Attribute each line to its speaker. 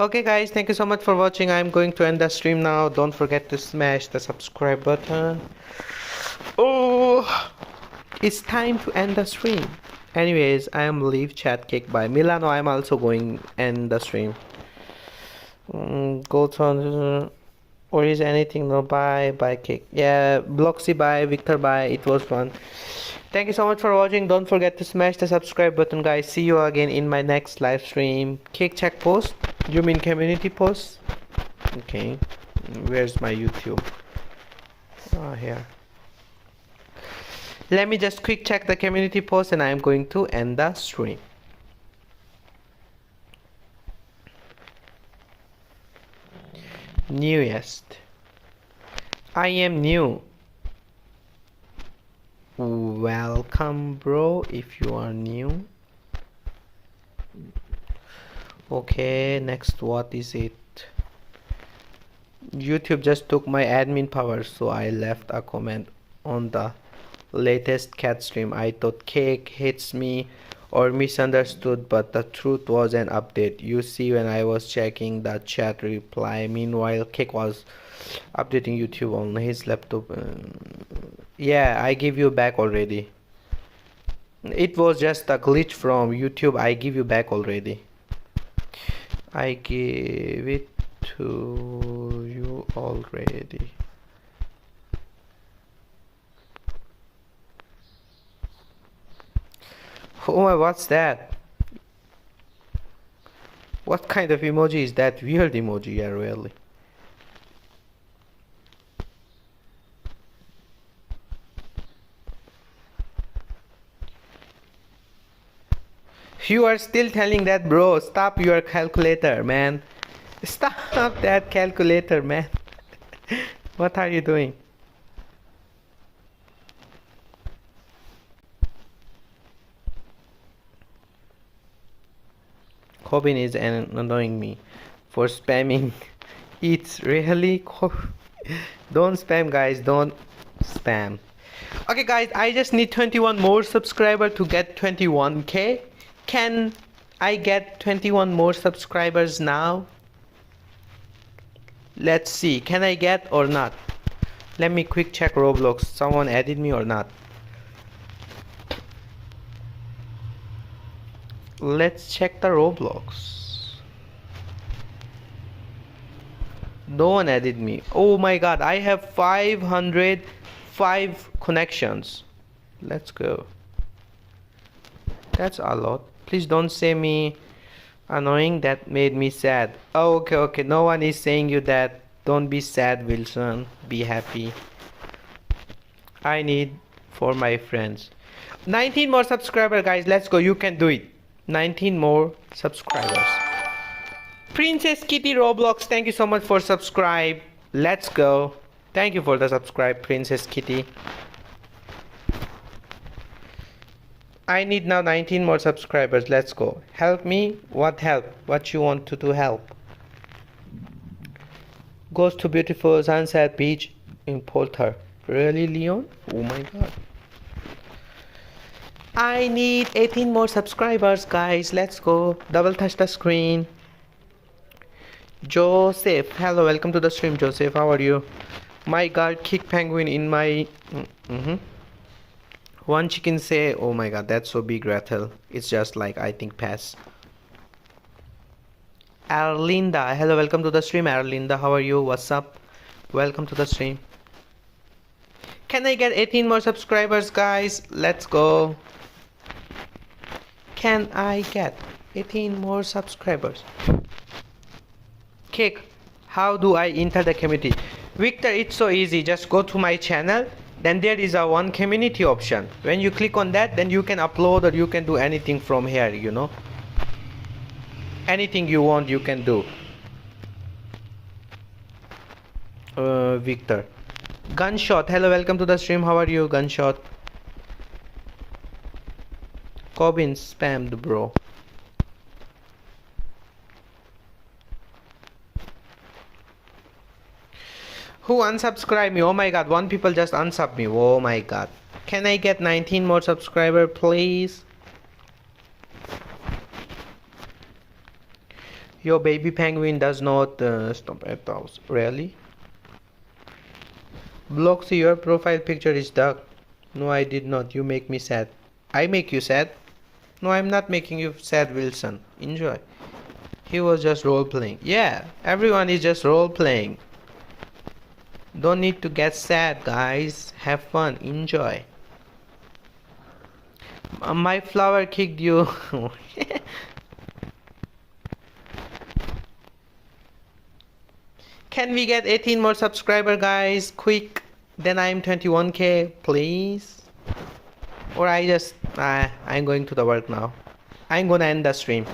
Speaker 1: Okay guys, thank you so much for watching. I'm going to end the stream now. Don't forget to smash the subscribe button. Oh, it's time to end the stream. Anyways, I am leave chat kick by Milano. I'm also going end the stream. Go to or is anything no bye kick. Yeah, Bloxy bye, Victor bye. It was fun. Thank you so much for watching. Don't forget to smash the subscribe button, guys. See you again in my next live stream. Kick check post. You mean community post? Okay. Where's my YouTube? Oh, here. Let me just quick check the community post and I'm going to end the stream. Newest. I am new. Welcome, bro, if you are new. Okay, next, what is it? YouTube just took my admin power, so I left a comment on the latest cat stream. I thought Cake hates me or misunderstood, but the truth was an update. You see, when I was checking the chat reply, meanwhile Cake was updating YouTube on his laptop. Yeah, I give you back already. It was just a glitch from YouTube. I give you back already. I gave it to you already. Oh my, what's that? What kind of emoji is that? Weird emoji, yeah, really. You are still telling that, bro. Stop your calculator, man. Stop that calculator, man. What are you doing? Kobin is annoying me for spamming. It's really don't spam, guys. Don't spam. Okay, guys, I just need 21 more subscribers to get 21k. Can I get 21 more subscribers now? Let's see. Can I get or not? Let me quick check Roblox. Someone added me or not? Let's check the Roblox. No one added me. Oh my god, I have 505 connections. Let's go. That's a lot. Please don't say me annoying. That made me sad. Oh, okay. No one is saying you that. Don't be sad, Wilson. Be happy. I need for my friends. 19 more subscribers, guys. Let's go. You can do it. 19 more subscribers. Princess Kitty Roblox, thank you so much for subscribe. Let's go. Thank you for the subscribe, Princess Kitty. I need now 19 more subscribers. Let's go. Help me. What help? What you want to do help? Goes to beautiful sunset beach in Polter. Really, Leon? Oh my god. I need 18 more subscribers, guys. Let's go. Double touch the screen. Joseph, hello, welcome to the stream, Joseph. How are you? My god, kick penguin in my one chicken say, oh my god, that's so big, Rethel. It's just like, I think, pass. Arlinda, hello, welcome to the stream. Arlinda, how are you? What's up? Welcome to the stream. Can I get 18 more subscribers, guys? Let's go. Can I get 18 more subscribers? Kick, how do I enter the community? Victor, it's so easy. Just go to my channel. Then there is a one community option. When you click on that, then you can upload or you can do anything from here, you know. Anything you want, you can do. Victor. Gunshot, hello, welcome to the stream. How are you, Gunshot? Cobbin spammed, bro. Who unsubscribed me? Oh my god, one people just unsub me. Oh my god. Can I get 19 more subscribers, please? Your baby penguin does not stop at the house. Really? Bloxy, your profile picture is dark. No, I did not. You make me sad. I make you sad? No, I'm not making you sad, Wilson. Enjoy. He was just role-playing. Yeah, everyone is just role-playing. Don't need to get sad, guys. Have fun. Enjoy. My flower kicked you. Can we get 18 more subscribers, guys? Quick. Then I'm 21k, please. Or I'm going to the work now. I'm gonna end the stream.